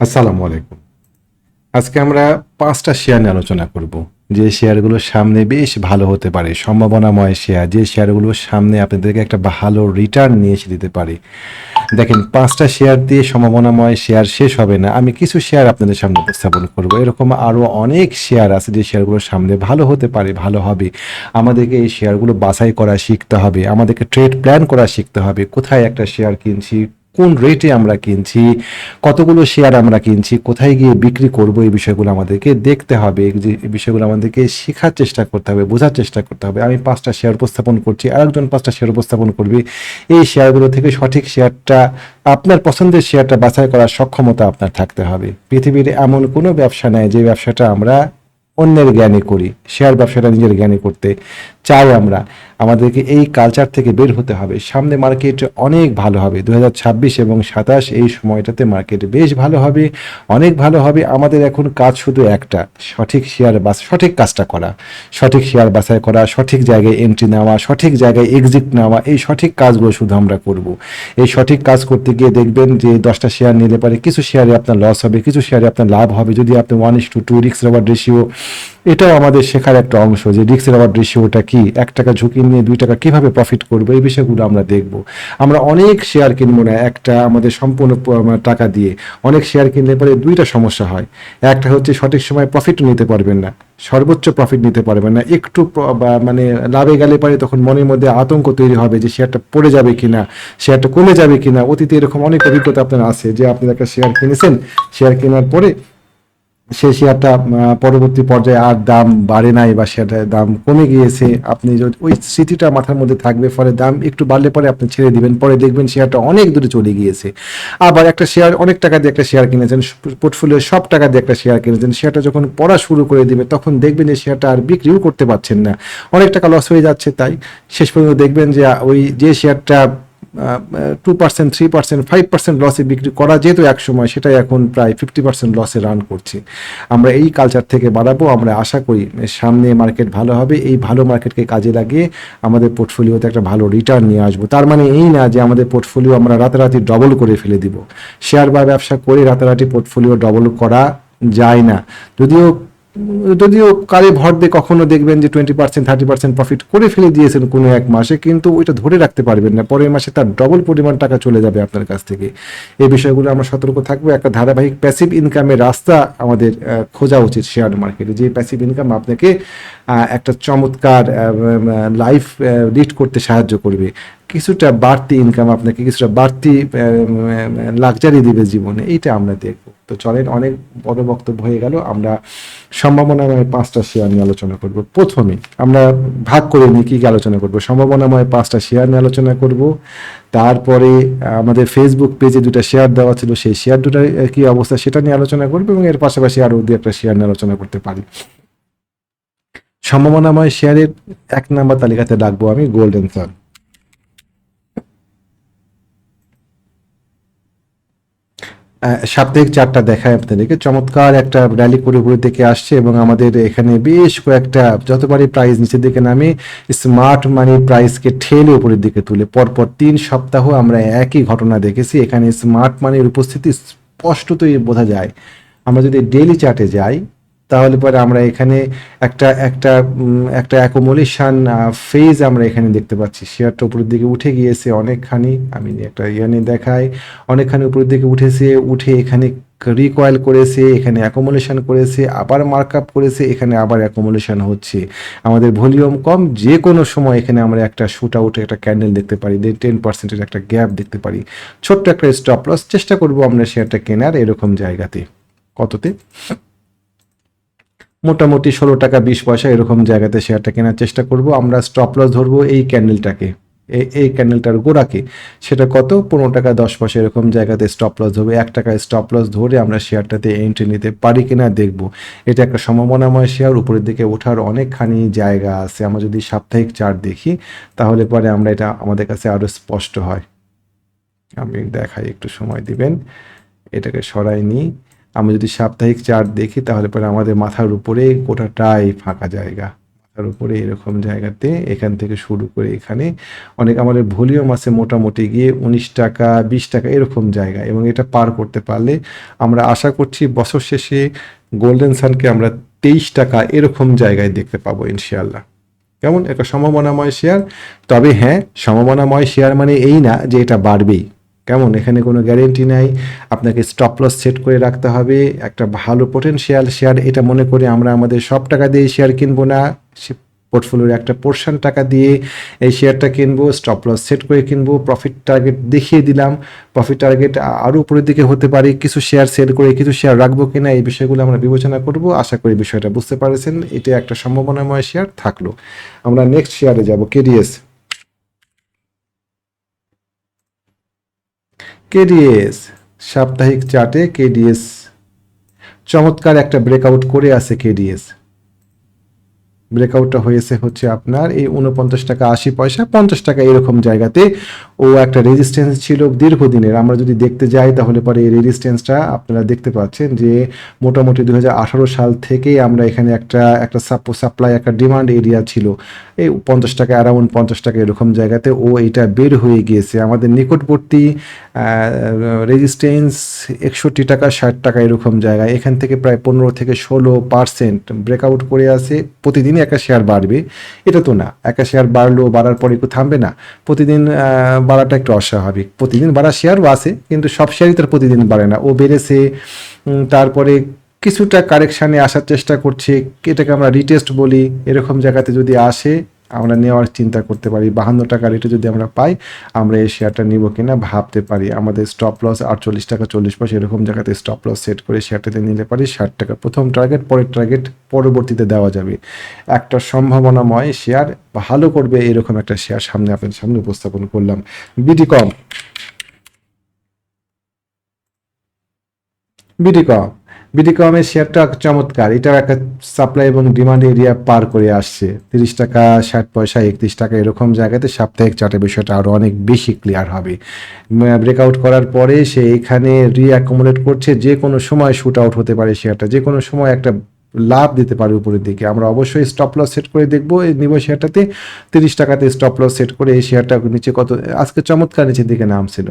আসসালামু আলাইকুম। আজকে আমরা ৫টা শেয়ার নিয়ে আলোচনা করব। যে শেয়ারগুলো সামনে বেশ ভালো হতে পারে, সম্ভাবনাময় শেয়ার, যে শেয়ারগুলো সামনে আপনাদেরকে একটা ভালো রিটার্ন নিয়ে এসে দিতে পারে। দেখেন ৫টা শেয়ার দিয়ে সম্ভাবনাময় শেয়ার শেষ হবে না। আমি কিছু শেয়ার আপনাদের সামনে উপস্থাপন করব। এরকম আরও অনেক শেয়ার আছে যে শেয়ারগুলো সামনে ভালো হতে পারে, ভালো হবে। আমাদেরকে এই শেয়ারগুলো বাছাই করা শিখতে হবে। আমাদেরকে ট্রেড প্ল্যান করা শিখতে হবে। কোথায় একটা শেয়ার কিনছি, কোন রেটে আমরা কিনছি, কতগুলো শেয়ার আমরা কিনছি, কোথায় গিয়ে বিক্রি করব, এই বিষয়গুলো আমাদেরকে দেখতে হবে। এই বিষয়গুলো আমাদেরকে শেখার চেষ্টা করতে হবে, বোঝার চেষ্টা করতে হবে। আমি ৫টা শেয়ার উপস্থাপন করছি, আরেকজন ৫টা শেয়ার উপস্থাপন করবে। এই শেয়ারগুলো থেকে সঠিক শেয়ারটা, আপনার পছন্দের শেয়ারটা বাছাই করার সক্ষমতা আপনার থাকতে হবে। পৃথিবীর এমন কোনো ব্যবসা নাই যে ব্যবসাটা আমরা অন্যের জ্ঞানে করি। শেয়ার ব্যবসাটা নিজের জ্ঞানে করতে চাই আমরা। আমাদেরকে এই কালচার থেকে বের হতে হবে। সামনে মার্কেট অনেক ভালো হবে। 2026 এবং 27 এই সময়টাতে মার্কেট বেশ ভালো হবে, অনেক ভালো হবে। আমাদের এখন কাজ শুধু একটা, সঠিক শেয়ার সঠিক কাজটা করা, সঠিক শেয়ার বাছাই করা, সঠিক জায়গায় এন্ট্রি নেওয়া, সঠিক জায়গায় এক্সিট নেওয়া। এই সঠিক কাজগুলো শুধু আমরা করব। এই সঠিক কাজ করতে গিয়ে দেখবেন যে 10টা শেয়ার নিলে পারে কিছু শেয়ারে আপনার লস হবে, কিছু শেয়ারে আপনার লাভ হবে। যদি আপনি 1:2 রিস্ক রিওয়ার্ড রেশিও, এটাও আমাদের শেখার একটা অংশ যে রিস্ক রিওয়ার্ড রেশিওটা কি, 1 টাকা ঝুঁকি নিয়ে 2 টাকা কিভাবে প্রফিট করবো, এই বিষয়গুলো আমরা দেখব। আমরা অনেক শেয়ার কিনবো না একটা আমাদের সম্পূর্ণ টাকা দিয়ে। অনেক শেয়ার কিনলে পরে 2টা সমস্যা হয়। একটা হচ্ছে সঠিক সময় প্রফিট নিতে পারবেন না, সর্বোচ্চ প্রফিট নিতে পারবেন না। একটু মানে লাভে গেলে পারে তখন মনের মধ্যে আতঙ্ক তৈরি হবে যে শেয়ারটা পড়ে যাবে কিনা, শেয়ারটা কমে যাবে কিনা। অতীতে এরকম অনেক অভিজ্ঞতা আপনার আছে যে আপনি একটা শেয়ার কিনেছেন, শেয়ার কেনার পরে সেই শেয়ারটা পরবর্তী পর্যায়ে আর দাম বাড়ে নাই বা শেয়ারটার দাম কমে গিয়েছে। আপনি যদি ওই স্মৃতিটা মাথার মধ্যে থাকবে, ফলে দাম একটু বাড়লে পরে আপনি ছেড়ে দিবেন, পরে দেখবেন শেয়ারটা অনেক দূরে চলে গিয়েছে। আবার একটা শেয়ার, অনেক টাকা দিয়ে একটা শেয়ার কিনেছেন, পোর্টফোলিও সব টাকা দিয়ে একটা শেয়ার কিনেছেন, শেয়ারটা যখন পড়া শুরু করে দিবে তখন দেখবেন যে শেয়ারটা আর বিক্রিও করতে পারছেন না, অনেক টাকা লস হয়ে যাচ্ছে। তাই শেষ পর্যন্ত দেখবেন যে ওই যে শেয়ারটা 2%, 3%, 5% লসে বিক্রি করা যেত এক সময়, সেটাই এখন প্রায় 50% লসে রান করছে। আমরা এই কালচার থেকে বাড়াবো। আমরা আশা করি সামনে মার্কেট ভালো হবে। এই ভালো মার্কেটকে কাজে লাগিয়ে আমাদের পোর্টফোলিওতে একটা ভালো রিটার্ন নিয়ে আসবো। তার মানে এই না যে আমাদের পোর্টফোলিও আমরা রাতারাতি ডবল করে ফেলে দিব। শেয়ার বা ব্যবসা করে রাতারাতি পোর্টফোলিও ডবল করা যায় না। যদিও যদিও কারে ভর দিয়ে কখনো দেখবেন যে 20%, 30% প্রফিট করে ফেলে দিয়েছেন কোনো এক মাসে, কিন্তু ওইটা ধরে রাখতে পারবেন না, পরের মাসে তার ডবল পরিমাণ টাকা চলে যাবে আপনার কাছ থেকে। এই বিষয়গুলো আমরা সতর্ক থাকবো। একটা ধারাবাহিক প্যাসিভ ইনকামের রাস্তা আমাদের খোঁজা উচিত শেয়ার মার্কেটে, যে প্যাসিভ ইনকাম আপনাকে একটা চমৎকার লাইফ লিড করতে সাহায্য করবে। কিছুটা বাড়তি ইনকাম আপনাকে কিছুটা বাড়তি লাক্সারি দিবে জীবনে, এইটা আমরা দেখবো। তো চলেন, অনেক বড় বক্তব্য হয়ে গেল। আমরা সম্ভাবনাময় 5টা শেয়ার নিয়ে আলোচনা করব। প্রথমে আমরা ভাগ করে নিয়ে কি আলোচনা করব। সম্ভাবনাময় 5টা শেয়ার নিয়ে আলোচনা করব। তারপরে আমাদের ফেসবুক পেজে 2টা শেয়ার দেওয়া ছিল, সেই শেয়ার দুটার কি অবস্থা সেটা নিয়ে আলোচনা করবো, এবং এর পাশাপাশি আরো 2-একটা শেয়ার নিয়ে আলোচনা করতে পারি। সম্ভাবনাময় শেয়ারের 1 নম্বর তালিকাতে রাখবো আমি গোল্ডেন সান। সাপ্তাহিক চার্টটা দেখায় আপনাদেরকে, চমৎকার একটা র্যালি করে উপরের দিকে আসছে, এবং আমাদের এখানে বেশ কয়েকটা যতবারই প্রাইস নিচের দিকে নামে, স্মার্ট মানি প্রাইসকে ঠেলে উপরের দিকে তুলে পরপর 3 সপ্তাহ আমরা একই ঘটনা দেখেছি। এখানে স্মার্ট মানির উপস্থিতি স্পষ্টতই বোঝা যায়। আমরা যদি ডেইলি চার্টে যাই তাহলে পরে আমরা এখানে একটা একটা একটা অ্যাকোমোলেশন ফেজ আমরা এখানে দেখতে পাচ্ছি। শেয়ারটা উপরের দিকে উঠে গিয়েছে অনেকখানি, আমি একটা ইয়ানে দেখাই, অনেকখানি উপরের দিকে উঠেছে, উঠে এখানে রিকয়েল করেছে, এখানে অ্যাকোমোলেশন করেছে, আবার মার্কআপ করেছে, এখানে আবার অ্যাকোমোলেশন হচ্ছে। আমাদের ভলিউম কম, যে কোনো সময় এখানে আমরা একটা শুট আউটে একটা ক্যান্ডেল দেখতে পারি, 10%-এর একটা গ্যাপ দেখতে পারি। ছোট্ট একটা স্টপ লস, চেষ্টা করবো আমরা শেয়ারটা কেনার এরকম জায়গাতে। কততে? মোটামুটি 16 টাকা 20 পয়সা এরকম জায়গাতে শেয়ারটা কেনার চেষ্টা করব। আমরা স্টপ লস ধরবো এই ক্যান্ডেলটাকে, এই ক্যান্ডেলটার গোড়াকে। সেটা কত? 15 টাকা 10 পয়সা এরকম জায়গাতে স্টপ লস ধরবো। 1 টাকা স্টপ লস ধরে আমরা শেয়ারটাতে এন্ট্রি নিতে পারি কিনা দেখব। এটা একটা সম্ভাবনাময় শেয়ার, উপরের দিকে ওঠার অনেকখানি জায়গা আছে। আমরা যদি সাপ্তাহিক চার্ট দেখি তাহলে পরে আমরা এটা আমাদের কাছে আরো স্পষ্ট হয়। আমি দেখাই, একটু সময় দিবেন, এটাকে সরাই নিই। আমি যদি সাপ্তাহিক চার্ট দেখি তাহলে পরে আমাদের মাথার উপরে গোটাটাই ফাঁকা জায়গা, তার উপরে এরকম জায়গাতে এখান থেকে শুরু করে এখানে অনেক আমাদের ভলিউম আছে মোটামুটি গিয়ে 19 টাকা 20 টাকা এরকম জায়গা, এবং এটা পার করতে পারলে আমরা আশা করছি বছর শেষে গোল্ডেন সানকে আমরা 23 টাকা এরকম জায়গায় দেখতে পাবো ইনশাআল্লাহ। কেমন একটা সম্ভাবনাময় শেয়ার। তবে হ্যাঁ, সম্ভাবনাময় শেয়ার মানে এই না যে এটা বাড়বেই, কেমন, এখানে কোনো গ্যারেন্টি নাই। আপনাকে স্টপ লস সেট করে রাখতে হবে। একটা ভালো পোটেনশিয়াল শেয়ার এটা মনে করে আমরা আমাদের সব টাকা দিয়ে শেয়ার কিনবো না, পোর্টফোলিওর একটা পোর্শন টাকা দিয়ে এই শেয়ারটা কিনবো, স্টপ লস সেট করে কিনবো, প্রফিট টার্গেট দেখিয়ে দিলাম, প্রফিট টার্গেট আরও উপরের দিকে হতে পারে, কিছু শেয়ার সেল করে কিছু শেয়ার রাখবো কিনা এই বিষয়গুলো আমরা বিবেচনা করব। আশা করি বিষয়টা বুঝতে পারছেন। এটা একটা সম্ভাবনাময় শেয়ার থাকলো। আমরা নেক্সট শেয়ারে যাব, কেডিএস। কেডিএস সাপ্তাহিক চার্টে কেডিএস চমৎকার একটা ব্রেকআউট করে আছে। কেডিএস ব্রেকআউটটা হয়েছে হচ্ছে আপনার এই 49 টাকা 80 পয়সা 50 টাকা এরকম জায়গাতে। ও একটা রেজিস্ট্যান্স ছিল দীর্ঘদিনের। আমরা যদি দেখতে যাই তাহলে পরে এই রেজিস্ট্যান্সটা আপনারা দেখতে পাচ্ছেন যে মোটামুটি 2018 সাল থেকেই আমরা এখানে একটা সাপ্লাই একটা ডিমান্ড এরিয়া ছিল এই 50 টাকা, অ্যারাউন্ড 50 টাকা এরকম জায়গাতে ও এটা বের হয়ে গিয়েছে। আমাদের নিকটবর্তী রেজিস্ট্যান্স 61 টাকা 60 টাকা এরকম জায়গায়, এখান থেকে প্রায় 15 থেকে 16% ব্রেকআউট করে আছে। প্রতিদিনই একটা শেয়ার বাড়বে এটা তো না, একটা শেয়ার বাড়লো, বাড়ার পরে একটু থামবে না, প্রতিদিন বাড়াটা একটু অস্বাভাবিক। প্রতিদিন বাড়ার শেয়ারও আছে কিন্তু সব শেয়ারই তার প্রতিদিন বাড়ে না। ও বেড়েছে, তারপরে কিছুটা কারেকশানে আসার চেষ্টা করছে, এটাকে আমরা রিটেস্ট বলি। এরকম জায়গাতে যদি আসে আমরা নেওয়ার চিন্তা করতে পারি। 52 টাকা রেটে যদি আমরা পাই আমরা এই শেয়ারটা নিব কিনা ভাবতে পারি। আমাদের স্টপ লস 48 টাকা 40 পয়সা এরকম জায়গাতে স্টপ লস সেট করে শেয়ারটাতে নিলে পারি 60 টাকা। প্রথম টার্গেট, পরের টার্গেট পরবর্তীতে দেওয়া যাবে। একটা সম্ভাবনাময় শেয়ার, ভালো করবে এরকম একটা শেয়ার সামনে আপনাদের সামনে উপস্থাপন করলাম। বিডিকম। বিডিকমের শেয়ারটা চমৎকার। এটাও একটা সাপ্লাই এবং ডিমান্ড এরিয়া পার করে আসছে। 30 টাকা 60 পয়সা 31 টাকা এরকম জায়গাতে সাপ্তাহিক চার্টে বিষয়টা আরও অনেক বেশি ক্লিয়ার হবে। ব্রেকআউট করার পরে সে এখানে রিঅ্যাকুমুলেট করছে, যে কোনো সময় শুট আউট হতে পারে শেয়ারটা, যে কোনো সময় একটা লাভ দিতে পারে উপরের দিকে। আমরা অবশ্যই স্টপ লস সেট করে দেখবো এই নিব শেয়ারটাতে। 30 টাকাতে স্টপ লস সেট করে এই শেয়ারটা নিচে কত আজকে চমৎকার নিচের দিকে নামছিল।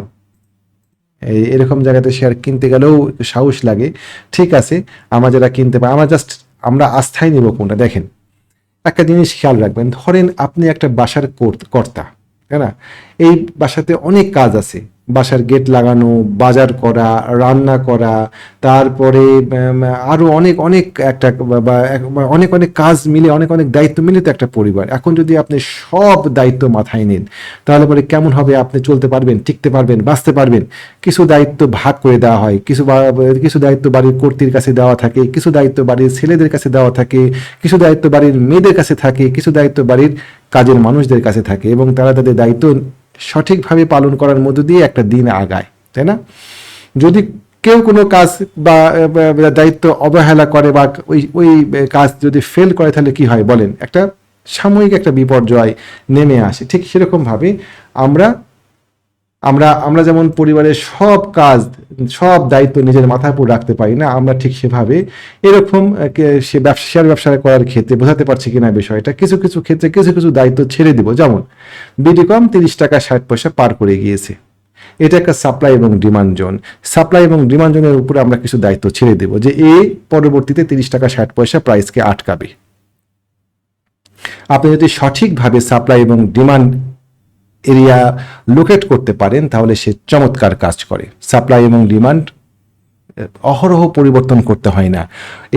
এরকম জায়গাতে শেয়ার কিনতে গেলেও সাহস লাগে। ঠিক আছে, আমরা যারা কিনতে পারি আমরা আস্থায় নিব কোনটা। দেখেন একটা জিনিস খেয়াল রাখবেন, ধরেন আপনি একটা বাসার কর্তা, তাই না? এই বাসাতে অনেক কাজ আছে, বাসার গেট লাগানো, বাজার করা, রান্না করা, তারপরে আরও অনেক অনেক একটা অনেক অনেক কাজ মিলে অনেক অনেক দায়িত্ব মিলে তো একটা পরিবার। এখন যদি আপনি সব দায়িত্ব মাথায় নিন তাহলে পরে কেমন হবে? আপনি চলতে পারবেন, টিকতে পারবেন, বাঁচতে পারবেন? কিছু দায়িত্ব ভাগ করে দেওয়া হয়, কিছু দায়িত্ব বাড়ির কর্ত্রীর কাছে দেওয়া থাকে, কিছু দায়িত্ব বাড়ির ছেলেদের কাছে দেওয়া থাকে, কিছু দায়িত্ব বাড়ির মেয়েদের কাছে থাকে, কিছু দায়িত্ব বাড়ির কাজের মানুষদের কাছে থাকে, এবং তারা তাদের দায়িত্ব সঠিকভাবে পালন করার মধ্য দিয়ে একটা দিন আগায়, তাই না? যদি কেউ কোনো কাজ বা দায়িত্ব অবহেলা করে বা ওই কাজ যদি ফেল করে তাহলে কি হয় বলেন? একটা সাময়িক একটা বিপর্যয় নেমে আসে। ঠিক সেরকমভাবে আমরা আমরা আমরা যেমন পরিবারের সব কাজ সব দায়িত্ব নিজের মাথার উপর রাখতে পারি না, আমরা ঠিক সেভাবে এরকম সে শেয়ার ব্যবসা করার ক্ষেত্রে বোঝাতে পারছি কিনা বিষয়টা, কিছু কিছু ক্ষেত্রে কিছু কিছু দায়িত্ব ছেড়ে দিব। যেমন বিডিকম 30 টাকা 60 পয়সা পার করে গিয়েছে, এটা একটা সাপ্লাই এবং ডিমান্ড জোন। সাপ্লাই এবং ডিমান্ড জোনের উপরে আমরা কিছু দায়িত্ব ছেড়ে দেব যে এই পরবর্তীতে 30 টাকা 60 পয়সা প্রাইসকে আটকাবে। আপনি যদি সঠিকভাবে সাপ্লাই এবং ডিমান্ড এরিয়া লোকেট করতে পারেন তাহলে সে চমৎকার কাজ করে। সাপ্লাই এবং ডিমান্ড অহরহ পরিবর্তন করতে হয় না।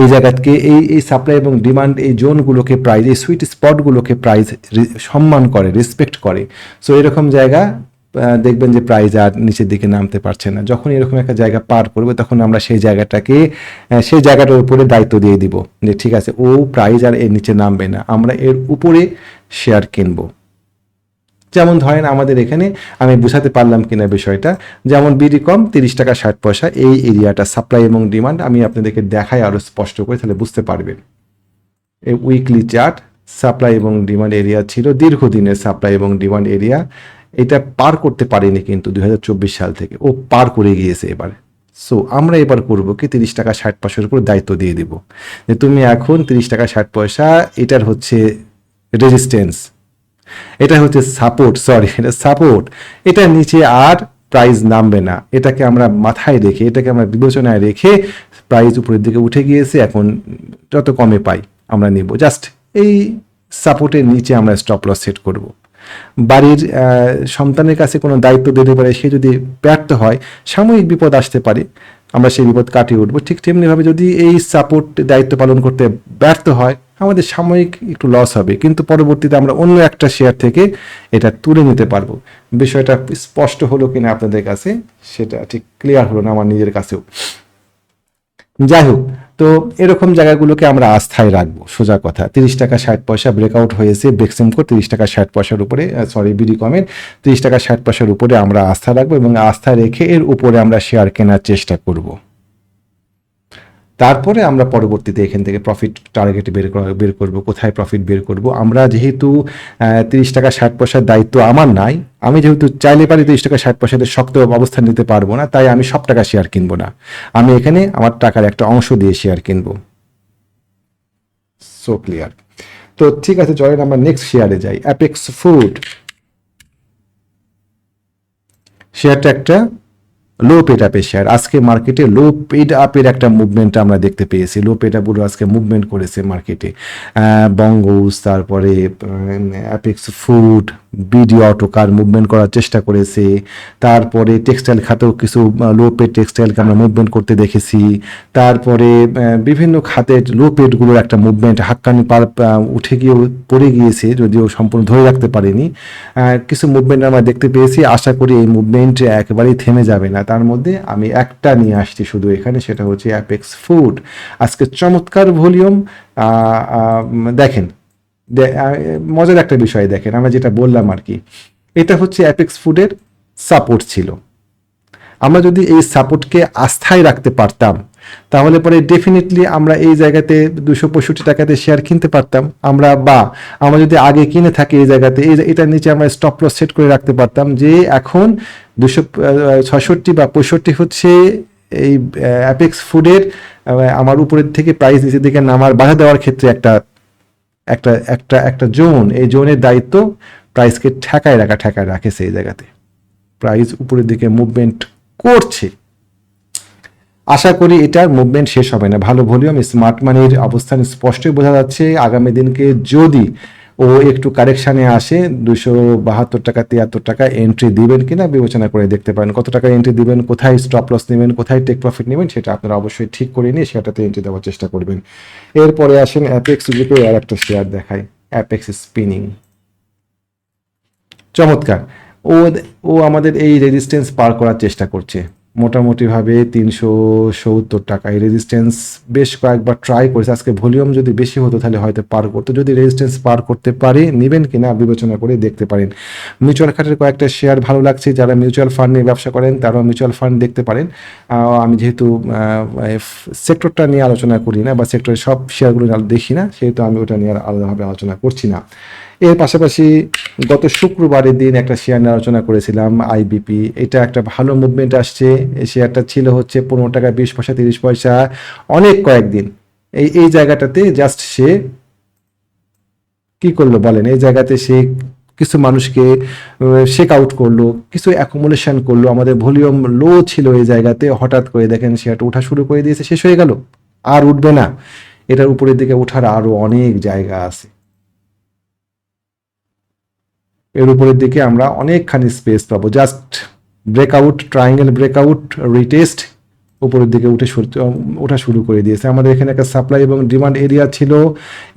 এই জায়গাকে এই সাপ্লাই এবং ডিমান্ড এই জোনগুলোকে প্রাইস, এই সুইট স্পটগুলোকে প্রাইস সম্মান করে, রেসপেক্ট করে। সো এরকম জায়গা দেখবেন যে প্রাইস আর নিচের দিকে নামতে পারছে না। যখন এরকম একটা জায়গা পার করবে তখন আমরা সেই জায়গাটার উপরে দায়িত্ব দিয়ে দিব যে ঠিক আছে, ও প্রাইস আর এর নিচে নামবে না, আমরা এর উপরে শেয়ার কিনবো। যেমন ধরেন আমাদের এখানে, আমি বুঝাতে পারলাম কিনা বিষয়টা, যেমন বিডিকম 30 টাকা 60 পয়সা এই এরিয়াটা সাপ্লাই এবং ডিমান্ড আমি আপনাদেরকে দেখাই আরো স্পষ্ট করে, তাহলে বুঝতে পারবেন। এই উইকলি চার্ট সাপ্লাই এবং ডিমান্ড এরিয়া ছিল, দীর্ঘদিনের সাপ্লাই এবং ডিমান্ড এরিয়া। এটা পার করতে পারিনি কিন্তু 2024 সাল থেকে, ও পার করে গিয়েছে এবার। সো আমরা এবার করবো কি 30 টাকা 60 পয়সার উপর দায়িত্ব দিয়ে দিব যে তুমি এখন 30 টাকা 60 পয়সা এটার হচ্ছে রেজিস্ট্যান্স, এটা হচ্ছে সাপোর্ট, সরি এটা সাপোর্ট, এটা নিচে আর প্রাইস নামবে না। এটাকে আমরা মাথায় রেখে, এটাকে আমরা বিবেচনায় রেখে প্রাইস উপরের দিকে উঠে গিয়েছে, এখন যত কমে পাই আমরা নিব। জাস্ট এই সাপোর্টের নিচে আমরা স্টপ লস সেট করব। বাড়ির সন্তানের কাছে কোনো দায়িত্ব দিতে পারে, সে যদি ব্যর্থ হয়, সাময়িক বিপদ আসতে পারে, আমরা সেই বিপদ কাটিয়ে উঠবো। ঠিক তেমনিভাবে যদি এই সাপোর্ট দায়িত্ব পালন করতে ব্যর্থ হয়, আমাদের সাময়িক একটু লস হবে, কিন্তু পরবর্তীতে আমরা অন্য একটা শেয়ার থেকে এটা তুলে নিতে পারবো। বিষয়টা স্পষ্ট হলো কিনা আপনাদের কাছে সেটা ঠিক ক্লিয়ার হলো না আমার নিজের কাছেও। যাই হোক, তো এরকম জায়গাগুলোকে আমরা আস্থায় রাখবো। সোজা কথা, 30 টাকা 60 পয়সা ব্রেকআউট হয়েছে বেক্সিমকো 30 টাকা 60 পয়সার উপরে, সরি বিডিকমের 30 টাকা 60 পয়সার উপরে আমরা আস্থা রাখবো এবং আস্থা রেখে এর উপরে আমরা শেয়ার কেনার চেষ্টা করব। তারপরে আমরা পরবর্তীতে এখান থেকে প্রফিট টার্গেট বের করব, কোথায় প্রফিট বের করব। আমরা যেহেতু 30 টাকা 60 পয়সার দায়িত্ব আমার নাই, আমি যেহেতু চাইলে পারি 30 টাকা 60 পয়সাতে শক্ত অবস্থান নিতে পারবো না, তাই আমি সব টাকা শেয়ার কিনবো না, আমি এখানে আমার টাকার একটা অংশ দিয়ে শেয়ার কিনবো। So clear. তো ঠিক আছে, চলেন আমরা নেক্সট শেয়ারে যাই। অ্যাপেক্স ফুড শেয়ারটা একটা লো পেড আপের শেয়ার। আজকে মার্কেটে লো পেড আপের একটা মুভমেন্ট আমরা দেখতে পেয়েছি। লো পেড আপগুলো আজকে মুভমেন্ট করেছে মার্কেটে। বঙ্গোস, তারপরে অ্যাপেক্স ফুড, বিডি অটোকার মুভমেন্ট করার চেষ্টা করেছে। তারপরে টেক্সটাইল খাতেও কিছু লো পেড টেক্সটাইলকে আমরা মুভমেন্ট করতে দেখেছি। তারপরে বিভিন্ন খাতের লো পেডগুলোর একটা মুভমেন্ট, হাক্কানি পার উঠে গিয়ে পড়ে গিয়েছে, যদিও সম্পূর্ণ ধরে রাখতে পারেনি। কিছু মুভমেন্ট আমরা দেখতে পেয়েছি, আশা করি এই মুভমেন্ট একেবারেই থেমে যাবে না। তার মধ্যে আমি একটা নিয়ে আসছি শুধু এখানে, সেটা হচ্ছে অ্যাপেক্স ফুড। আজকে চমৎকার ভলিউম। দেখেন, মজার একটা বিষয় দেখেন, আমরা যেটা বললাম আর কি, এটা হচ্ছে অ্যাপেক্স ফুডের সাপোর্ট ছিল। আমরা যদি এই সাপোর্টকে আস্থায় রাখতে পারতাম, তাহলে পরে ডেফিনেটলি আমরা এই জায়গাতে 265 টাকাতে শেয়ার কিনতে পারতাম আমরা, বা আমরা যদি আগে কিনে থাকি এই জায়গাতে, এটার নিচে আমরা স্টপ লস সেট করে রাখতে পারতাম যে এখন 266 বা 65 হচ্ছে এই অ্যাপেক্স ফুডের আমার উপরের থেকে প্রাইস নিচের দিকে নামার বাধা দেওয়ার ক্ষেত্রে একটা একটা একটা একটা জোন, এই জোনের দায়িত্ব প্রাইসকে ঠেকায় রাখে সেই জায়গাতে। প্রাইস উপরের দিকে মুভমেন্ট করছে, আশা করি এটার মুভমেন্ট শেষ হবে না। ভালো ভলিউম, স্মার্ট মানির অবস্থান স্পষ্টই বোঝা যাচ্ছে। আগামী দিনকে যদি ও একটু কারেকশানে আসে, 272 টাকা 73 টাকা এন্ট্রি দিবেন কিনা বিবেচনা করে দেখতে পারেন। কত টাকা এন্ট্রি দিবেন, কোথায় স্টপ লস নেবেন, কোথায় টেক প্রফিট নেবেন, সেটা আপনারা অবশ্যই ঠিক করে নিয়ে সেটাতে এন্ট্রি দেওয়ার চেষ্টা করবেন। এরপরে আসেন অ্যাপেক্স গ্রুপে আর একটা শেয়ার দেখাই, অ্যাপেক্স স্পিনিং। চমৎকার, ও ও আমাদের এই রেজিস্ট্যান্স পার করার চেষ্টা করছে মোটামুটিভাবে 370 টাকা। এই রেজিস্ট্যান্স বেশ কয়েকবার ট্রাই করেছে। আজকে ভলিউম যদি বেশি হতো তাহলে হয়তো পার করতো। যদি রেজিস্ট্যান্স পার করতে পারে, নেবেন কিনা বিবেচনা করে দেখতে পারেন। মিউচুয়াল খাতের কয়েকটা শেয়ার ভালো লাগছে, যারা মিউচুয়াল ফান্ড নিয়ে ব্যবসা করেন তারাও মিউচুয়াল ফান্ড দেখতে পারেন। আমি যেহেতু সেক্টরটা নিয়ে আলোচনা করি না, বা সেক্টরের সব শেয়ারগুলো দেখি না, সেহেতু আমি ওটা নিয়ে আলাদাভাবে আলোচনা করছি না। এর পাশাপাশি গত শুক্রবারের দিন একটা শেয়ার নিয়ে আলোচনা করেছিলাম, আইবিপি। এটা একটা ভালো মুভমেন্ট আসছে। এই শেয়ারটা ছিল হচ্ছে 15 টাকা 20 পয়সা 30 পয়সা অনেক কয়েকদিন। এই জায়গাটাতে জাস্ট সে কি করলো বলেন, এই জায়গাতে সে কিছু মানুষকে শেক আউট করলো, কিছু অ্যাকুমুলেশন করলো। আমাদের ভলিউম লো ছিল এই জায়গাতে, হঠাৎ করে দেখেন শেয়ারটা ওঠা শুরু করে দিয়েছে, শেষ হয়ে গেল, আর উঠবে না। এটার উপরের দিকে ওঠার আরো অনেক জায়গা আছে। এর উপরের দিকে আমরা অনেকখানি স্পেস পাবো। Just breakout, triangle breakout, retest, উপরের দিকে ওঠা শুরু করে দিয়েছে। আমাদের এখানে একটা সাপ্লাই এবং ডিমান্ড এরিয়া ছিল,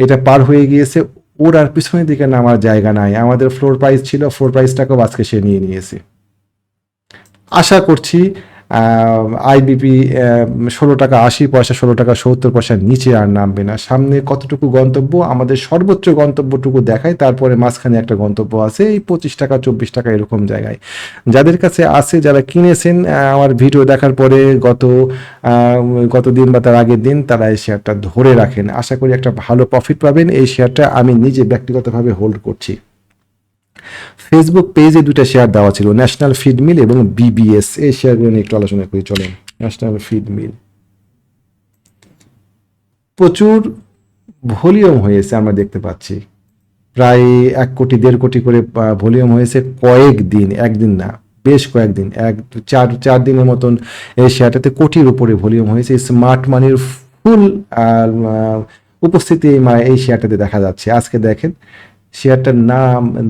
এটা পার হয়ে গিয়েছে। ওর আর পিছনের দিকে নামার জায়গা নাই। আমাদের ফ্লোর প্রাইস ছিল, ফ্লোর প্রাইসটাকেও আজকে সে নিয়ে নিয়েছে। আশা করছি আইবিপি 16 টাকা 80 পয়সা 16 টাকা 70 পয়সার নিচে আর নামবে না। সামনে কতটুকু গন্তব্য, আমাদের সর্বোচ্চ গন্তব্যটুকু দেখায়, তারপরে মাঝখানে একটা গন্তব্য আছে এই 25 টাকা 24 টাকা এরকম জায়গায়। যাদের কাছে আছে, যারা কিনেছেন আমার ভিডিও দেখার পরে গত দিন বা তার আগের দিন, তারা এই শেয়ারটা ধরে রাখেন। আশা করি একটা ভালো প্রফিট পাবেন। এই শেয়ারটা আমি নিজে ব্যক্তিগতভাবে হোল্ড করছি। ফেসবুক পেজে দুটা শেয়ার দেওয়া ছিল, ন্যাশনাল ফিড মিল এবং বিবিএস। এই শেয়ারগুলো নিয়ে একটু আলোচনা করি চলেন। ন্যাশনাল ফিড মিল প্রচুর ভলিউম হয়েছে আমরা দেখতে পাচ্ছি। প্রায় 1 কোটি 1.5 কোটি করে ভলিউম হয়েছে কয়েকদিন, একদিন না বেশ কয়েকদিন, 4 দিনের মতন এই শেয়ারটাতে কোটির উপরে ভলিউম হয়েছে। স্মার্ট মানির ফুল উপস্থিতি এই শেয়ারটাতে দেখা যাচ্ছে। আজকে দেখেন শেয়ারটার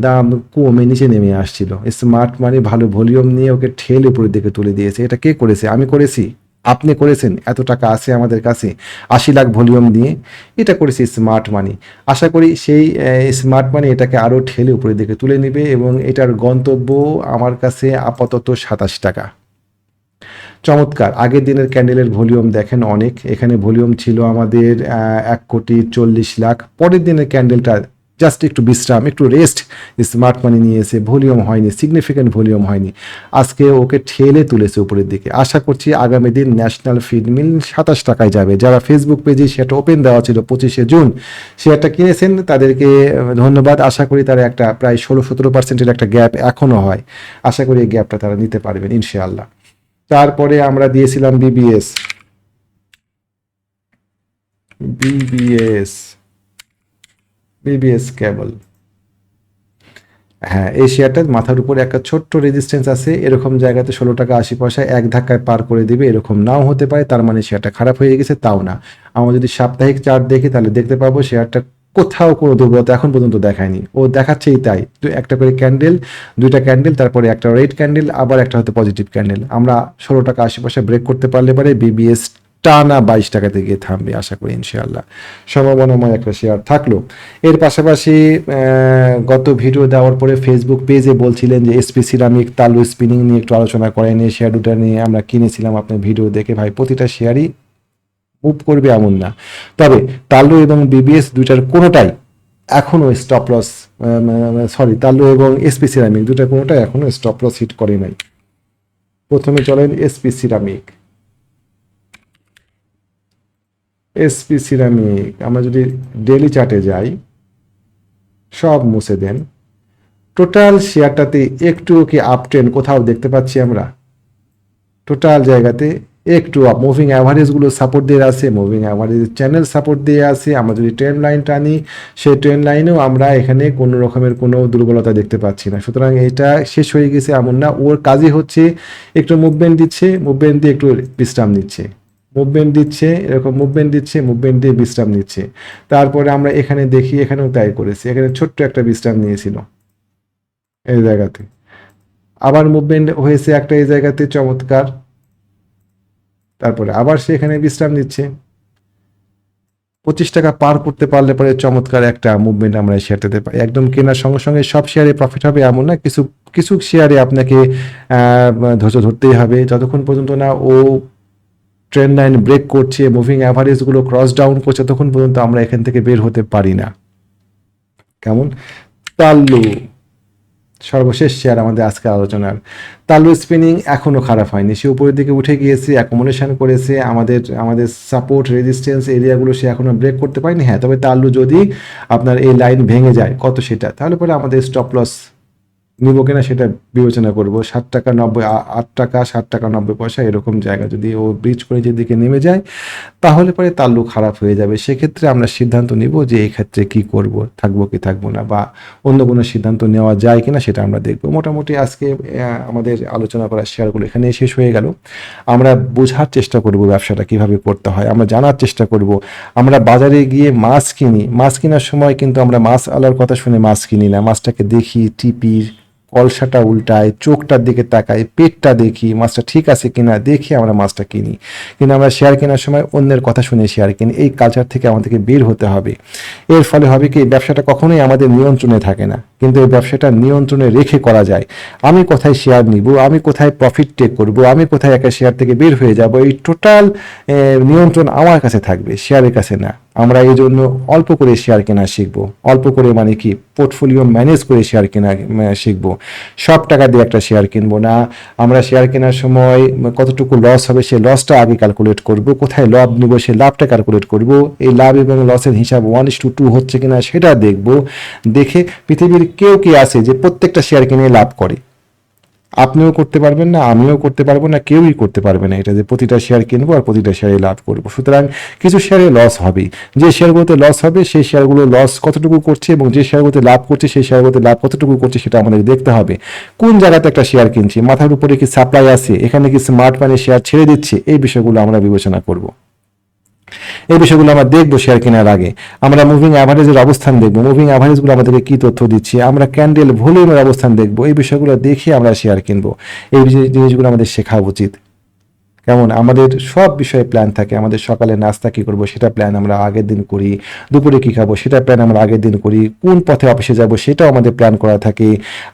দাম কমে নিচে নেমে আসছিল, স্মার্ট মানি ভালো ভলিউম নিয়ে ওকে ঠেলে উপরের দিকে তুলে দিয়েছে। এটা কে করেছে? আমি করেছি, আপনি করেছেন। এত টাকা আছে আমাদের কাছে, 80 লাখ ভলিউম দিয়ে এটা করেছি স্মার্ট মানি। আশা করি সেই স্মার্ট মানি এটাকে আরও ঠেলে উপরের দিকে তুলে নেবে এবং এটার গন্তব্য আমার কাছে আপাতত 27 টাকা। চমৎকার। আগের দিনের ক্যান্ডেলের ভলিউম দেখেন অনেক, এখানে ভলিউম ছিল আমাদের 1,40,00,000। পরের দিনের ক্যান্ডেলটা জাস্ট একটু বিশ্রাম, একটু রেস্ট স্মার্ট মানি নিয়েছে, ভলিউম হয়নি, সিগনিফিক্যান্ট ভলিউম হয়নি। আজকে ওকে ঠেলে তুলেছে উপরের দিকে। আশা করছি আগামী দিন ন্যাশনাল ফিড মিল 27 টাকায় যাবে। যারা ফেসবুক পেজে সেটা ওপেন দেওয়া ছিল 25শে জুন শেয়ারটা কিনেছেন তাদেরকে ধন্যবাদ। আশা করি তারা একটা প্রায় 16-17% একটা গ্যাপ এখনও হয়, আশা করি এই গ্যাপটা তারা নিতে পারবেন ইনশাআল্লাহ। তারপরে আমরা দিয়েছিলাম বিবিএস। বিবিএস কেবল, হ্যাঁ এই শেয়ারটার মাথার উপরে একটা ছোট্ট রেজিস্ট্যান্স আছে, এরকম জায়গাতে 16 টাকা 80 পয়সা এক ধাক্কায় পার করে দিবে, এরকম নাও হতে পারে, তার মানে শেয়ারটা খারাপ হয়ে গেছে তাও না। আমরা যদি সাপ্তাহিক চার্ট দেখি তাহলে দেখতে পাবো শেয়ারটা কোথাও কোনো দুর্বলতা এখন পর্যন্ত দেখায়নি, ও দেখাচ্ছেই তাই। তো একটা করে ক্যান্ডেল, 2টা ক্যান্ডেল, তারপরে একটা রেড ক্যান্ডেল, আবার একটা হয়তো পজিটিভ ক্যান্ডেল। আমরা 16 টাকা 80 পয়সা ব্রেক করতে পারলে পরে বিবিএস টানা 22 টাকাতে গিয়ে থামবে আশা করি ইনশাআল্লাহ। সম্ভাবনাময় একটা শেয়ার থাকলো। এর পাশাপাশি গত ভিডিও দেওয়ার পরে ফেসবুক পেজে বলছিলেন যে এসপি সিরামিক তালু স্পিনিং নিয়ে একটু আলোচনা করেন, এই শেয়ার দুটা নিয়ে আমরা কিনেছিলাম আপনার ভিডিও দেখে। ভাই প্রতিটা শেয়ারই মুভ করবে এমন না, তবে তালু এবং বিবিএস দুইটার কোনোটাই এখনও স্টপ লস, তালু এবং এসপি সিরামিক দুটার কোনোটাই এখনও স্টপ লস হিট করে নাই। প্রথমে চলেন এসপি সিরামিক। আমরা যদি ডেলি চার্টে যাই, সব মুছে দেন, টোটাল শেয়ারটাতে একটু কি আপ ট্রেন্ড কোথাও দেখতে পাচ্ছি আমরা? টোটাল জায়গাতে একটু মুভিং অ্যাভারেজগুলো সাপোর্ট দিয়ে আছে, মুভিং অ্যাভারেজ চ্যানেল সাপোর্ট দিয়ে আছে। আমরা যদি ট্রেন্ড লাইন টানি, সেই ট্রেন্ড লাইনেও আমরা এখানে কোনো রকমের কোনো দুর্বলতা দেখতে পাচ্ছি না। সুতরাং এটা শেষ হয়ে গেছে এমন না, ওর কাজই হচ্ছে একটু মুভমেন্ট দিচ্ছে, মুভমেন্ট দিয়ে একটু বিশ্রাম নিচ্ছে, মুভমেন্ট দিচ্ছে, এরকম মুভমেন্ট দিচ্ছে, মুভমেন্ট দিয়ে বিশ্রাম নিচ্ছে। তারপরে আমরা এখানে দেখি, এখানেও তাই করেছে, এখানে ছোট্ট একটা বিশ্রাম নিয়েছিল এই জায়গাতে, আবার মুভমেন্ট হয়েছে একটা এই জায়গাতে চমৎকার, তারপরে আবার সে এখানে বিশ্রাম নিচ্ছে। 25 টাকা পার করতে পারলে পরে চমৎকার একটা মুভমেন্ট আমরা শেয়ারটাতে পাই। একদম কেনার সঙ্গে সঙ্গে সব শেয়ারে প্রফিট হবে এমন না, কিছু কিছু শেয়ারে আপনাকে ধৈর্য ধরতেই হবে যতক্ষণ পর্যন্ত না ও ট্রেন্ড লাইন ব্রেক করছে, মুভিং অ্যাভারেজগুলো ক্রস ডাউন করছে, তখন পর্যন্ত আমরা এখান থেকে বের হতে পারি না। কেমন? তাল্লু সর্বশেষ শেয়ার আমাদের আজকে আলোচনার। তাল্লু স্পিনিং এখনো খারাপ হয়নি, সে উপরের দিকে উঠে গিয়েছে, অ্যাকোমোডেশন করেছে, আমাদের সাপোর্ট রেজিস্ট্যান্স এরিয়াগুলো সে এখনো ব্রেক করতে পারেনি। হ্যাঁ, তবে তাল্লু যদি আপনার এই লাইন ভেঙে যায় কত সেটা, তাহলে পরে আমাদের স্টপ লস নিব কিনা সেটা বিবেচনা করব। 8 টাকা 7 টাকা 90 পয়সা এরকম জায়গা যদি ও ব্রিজ করে যেদিকে নেমে যায় তাহলে পরে তাল্লু খারাপ হয়ে যাবে। সেক্ষেত্রে আমরা সিদ্ধান্ত নিব যে এই ক্ষেত্রে কি করব, থাকবো কি থাকবো না, বা অন্য কোনো সিদ্ধান্ত নেওয়া যায় কিনা সেটা আমরা দেখব। মোটামুটি আজকে আমাদের আলোচনা করার শেয়ারগুলো এখানে শেষ হয়ে গেল। আমরা বোঝার চেষ্টা করব ব্যবসাটা কিভাবে করতে হয়, আমরা জানার চেষ্টা করব। আমরা বাজারে গিয়ে মাছ কিনি, মাছ কেনার সময় কিন্তু আমরা মাছ আলার কথা শুনে মাছ কিনি না, মাছটাকে দেখি, টিপি, কলসাটা উল্টায়, চোখটার দিকে তাকাই, পেটটা দেখি, মাছটা ঠিক আছে কিনা দেখে আমরা মাছটা কিনি। কিন্তু আমরা শেয়ার কেনার সময় অন্যের কথা শুনে শেয়ার কিনি। এই কালচার থেকে আমাদেরকে বের হতে হবে। এর ফলে হবে কি, ব্যবসাটা কখনোই আমাদের নিয়ন্ত্রণে থাকে না, কিন্তু এই ব্যবসাটা নিয়ন্ত্রণে রেখে করা যায়। আমি কোথায় শেয়ার নিব, আমি কোথায় প্রফিট টেক করব, আমি কোথায় একটা শেয়ার থেকে বের হয়ে যাব, এই টোটাল নিয়ন্ত্রণ আমার কাছে থাকবে, শেয়ারের কাছে না। আমরা এই জন্য অল্প করে শেয়ার কেনা শিখবো। অল্প করে মানে কি, পোর্টফোলিও ম্যানেজ করে শেয়ার কেনা শিখবো। সব টাকা দিয়ে একটা শেয়ার কিনবো না। আমরা শেয়ার কেনার সময় কতটুকু লস হবে সেই লসটা আগে ক্যালকুলেট করব, কোথায় লাভ নিব সেই লাভটা ক্যালকুলেট করব, এই লাভ এবং লসের হিসাব 1:2 হচ্ছে কিনা সেটা দেখব। দেখে পৃথিবীর কেউ কি আছে যে প্রত্যেকটা শেয়ার কিনে লাভ করে? আপনিও করতে পারবেন না, আমিও করতে পারবো না, কেউই করতে পারবে না এটা যে প্রতিটা শেয়ার কিনবো আর প্রতিটা শেয়ারে লাভ করবো। সুতরাং কিছু শেয়ারে লস হবে, যে শেয়ারগুলোতে লস হবে সেই শেয়ারগুলো লস কতটুকু করছে এবং যে শেয়ারগুলোতে লাভ করছে সেই শেয়ারগুলোতে লাভ কতটুকু করছে সেটা আমাদের দেখতে হবে। কোন জায়গাতে একটা শেয়ার কিনছি, মাথার উপরে কি সাপ্লাই আছে, এখানে কি স্মার্ট মানি শেয়ার ছেড়ে দিচ্ছে, এই বিষয়গুলো আমরা বিবেচনা করব। এই বিষয়গুলো আমরা দেখবো শেয়ার কেনার আগে। আমরা মুভিং অ্যাভারেজের অবস্থান দেখবো, মুভিং অ্যাভারেজগুলো আমাদেরকে কি তথ্য দিচ্ছে, আমরা ক্যান্ডেল ভলিউমের অবস্থান দেখবো, এই বিষয়গুলো দেখে আমরা শেয়ার কিনবো। এই জিনিসগুলো আমাদের শেখা উচিত। কেমন আমাদের সব বিষয়ে প্ল্যান থাকে, আমাদের সকালে নাস্তা কী করবো সেটা প্ল্যান আমরা আগের দিন করি, দুপুরে কী খাবো সেটা প্ল্যান আমরা আগের দিন করি, কোন পথে অফিসে যাব সেটাও আমাদের প্ল্যান করা থাকে,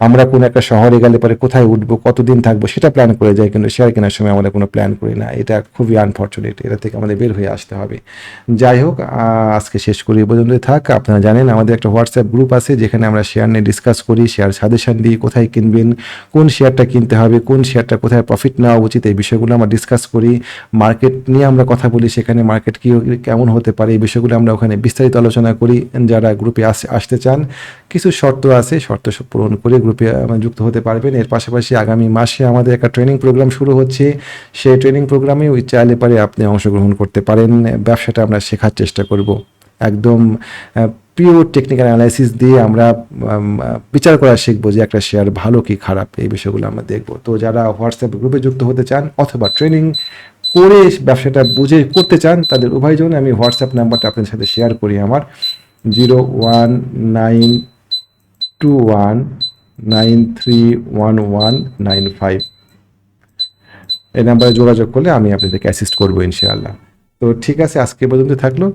আমরা কোন একটা শহরে গেলে পরে কোথায় উঠবো কতদিন থাকবো সেটা প্ল্যান করে যাই, কিন্তু শেয়ার কেনার সময় আমরা কোনো প্ল্যান করি না। এটা খুবই আনফর্চুনেট, এটা থেকে আমাদের বের হয়ে আসতে হবে। যাই হোক, আজকে শেষ করি, এ পর্যন্তই থাক। আপনারা জানেন আমাদের একটা হোয়াটসঅ্যাপ গ্রুপ আছে যেখানে আমরা শেয়ার নিয়ে ডিসকাস করি, শেয়ার সাজেশন দিই, কোথায় কিনবেন, কোন শেয়ারটা কিনতে হবে, কোন শেয়ারটা কোথায় প্রফিট নেওয়া উচিত, এই বিষয়গুলো আমরা ডিসকাস করি। মার্কেট নিয়ে আমরা কথা বলি, সেখানে মার্কেট কি কেমন হতে পারে এই বিষয়গুলো আমরা ওখানে বিস্তারিত আলোচনা করি। যারা গ্রুপে আসতে চান, কিছু শর্ত আছে, শর্ত পূরণ করে গ্রুপে যুক্ত হতে পারবেন। এর পাশাপাশি আগামী মাসে আমাদের একটা ট্রেনিং প্রোগ্রাম শুরু হচ্ছে, সেই ট্রেনিং প্রোগ্রামে ওই চাইলে পারে আপনি অংশগ্রহণ করতে পারেন। ব্যবসাটা আমরা শেখার চেষ্টা করব, একদম পিওর টেকনিক্যাল অ্যানালাইসিস দিয়ে আমরা বিচার করা শিখবো যে একটা শেয়ার ভালো কি খারাপ, এই বিষয়গুলো আমরা দেখবো। তো যারা হোয়াটসঅ্যাপ গ্রুপে যুক্ত হতে চান অথবা ট্রেনিং করে ব্যবসাটা বুঝে করতে চান, তাদের উভয়জন আমি হোয়াটসঅ্যাপ নাম্বারটা আপনাদের সাথে শেয়ার করি। আমার 019219311195, এই নাম্বারে যোগাযোগ করলে আমি আপনাদেরকে অ্যাসিস্ট করবো ইনশাআল্লাহ। তো ঠিক আছে, আজকে পর্যন্ত থাকলো।